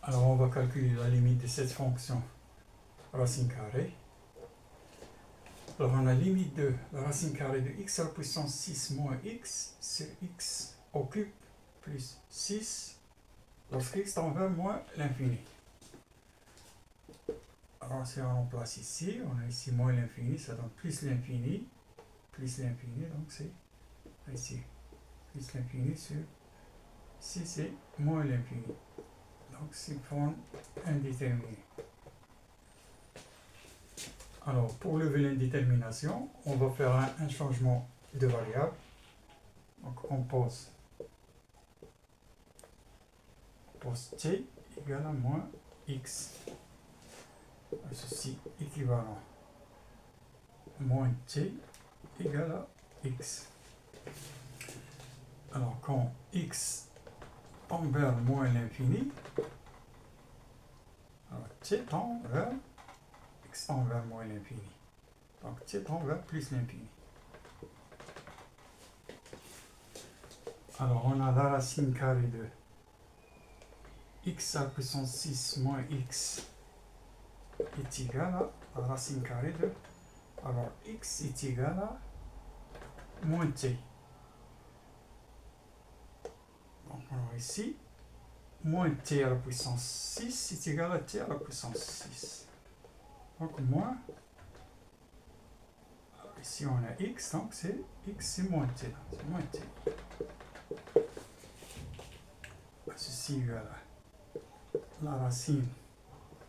Alors, on va calculer la limite de cette fonction racine carrée. Alors, on a la limite de la racine carrée de x à la puissance 6 moins x sur x au cube plus 6 lorsque x tend vers moins l'infini. Alors, si on remplace ici, on a ici moins l'infini, ça donne plus l'infini, donc c'est ici, plus l'infini sur 6 et moins l'infini. Donc, c'est forme indéterminée. Alors, pour lever l'indétermination, on va faire un changement de variable. Donc, on pose t égale à moins x. Ceci équivalent moins t égale à x. Alors, quand x tend vers moins l'infini, t tend vers x tend vers moins l'infini. Donc, t tend vers plus l'infini. Alors, on a la racine carrée de x à la puissance 6 moins x est égal à la racine carrée de... Alors, x est égal à moins t. Donc, on a ici moins t à la puissance 6 est égal à t à la puissance 6. Donc, moins... Alors, ici, on a x, donc c'est x, c'est moins t. C'est moins t. Ceci égale à la racine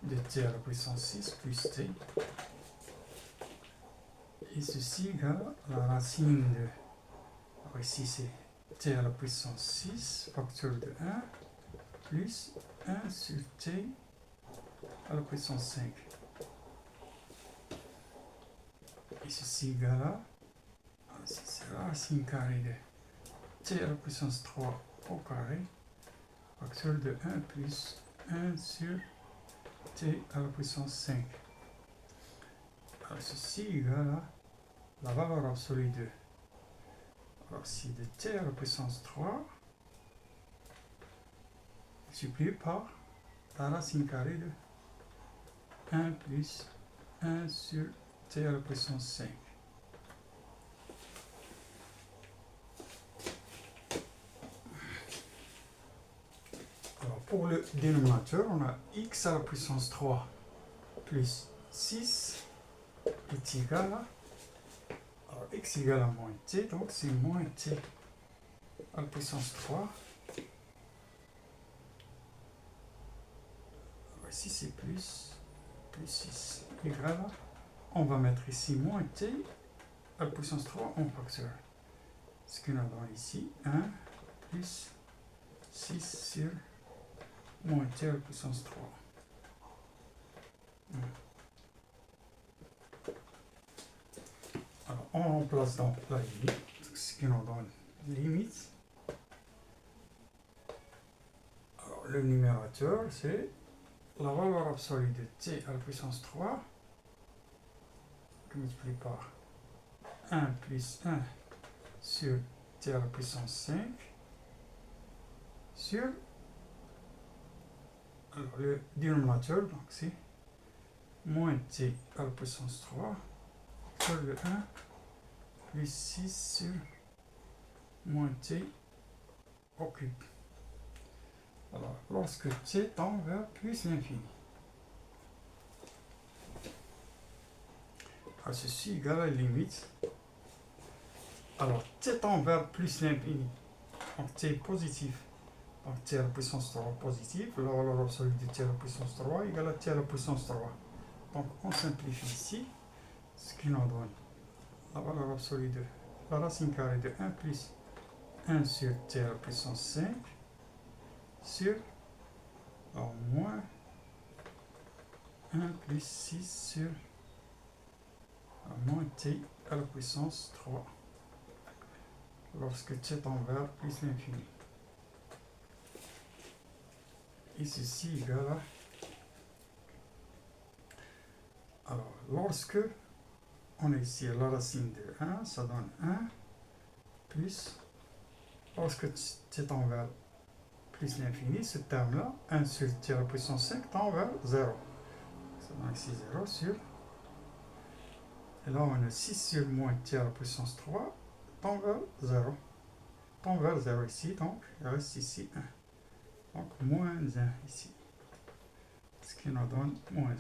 de t à la puissance 6 plus t. Et ceci égale à la racine de... Alors ici c'est t à la puissance 6, facteur de 1, plus 1 sur t à la puissance 5. Et ceci égale à... c'est la racine carrée de t à la puissance 3 au carré, facteur de 1 plus 1 sur t à la puissance 5. Alors ceci égale à la valeur absolue de... Alors si de t à la puissance 3 multiplié par la racine carrée de 1 plus 1 sur t à la puissance 5. Alors pour le dénominateur, on a x à la puissance 3 plus 6 est égal à... Alors x égale à moins t, donc c'est moins t à la puissance 3. Alors ici c'est plus 6 égale à... On va mettre ici moins t à la puissance 3 en facteur. Ce qu'on a dans ici, 1 plus 6 sur moins t à la puissance 3. Alors, on remplace donc la limite, ce qui nous donne limite. Alors, le numérateur, c'est la valeur absolue de t à la puissance 3, multiplié par 1 plus 1 sur t à la puissance 5, sur... Alors, le dénominateur, donc c'est moins t à la puissance 3 sur le 1 plus 6 sur moins t au cube. Alors, lorsque t tend vers plus l'infini. Alors, ceci égale à la limite. Alors, t tend vers plus l'infini. Donc, t est positif. Donc, t à la puissance 3 positif. La valeur absolue de t à la puissance 3 égale à t à la puissance 3. Donc, on simplifie ici, ce qui nous donne la valeur absolue de la racine carrée de 1 plus 1 sur t à la puissance 5 sur moins 1 plus 6 sur moins t à la puissance 3 lorsque t tend vers plus l'infini. Et ceci égale à... Alors, lorsque on a ici la racine de 1, ça donne 1 plus... Lorsque t tend vers plus l'infini, ce terme-là, 1 sur 10 à la puissance 5 tend vers 0. Donc c'est 0 sur... Et là, on a 6 sur moins 10 à la puissance 3 tend vers 0. Tend vers 0 ici, donc il reste ici 1. Donc moins 1 ici. Ce qui nous donne moins 1.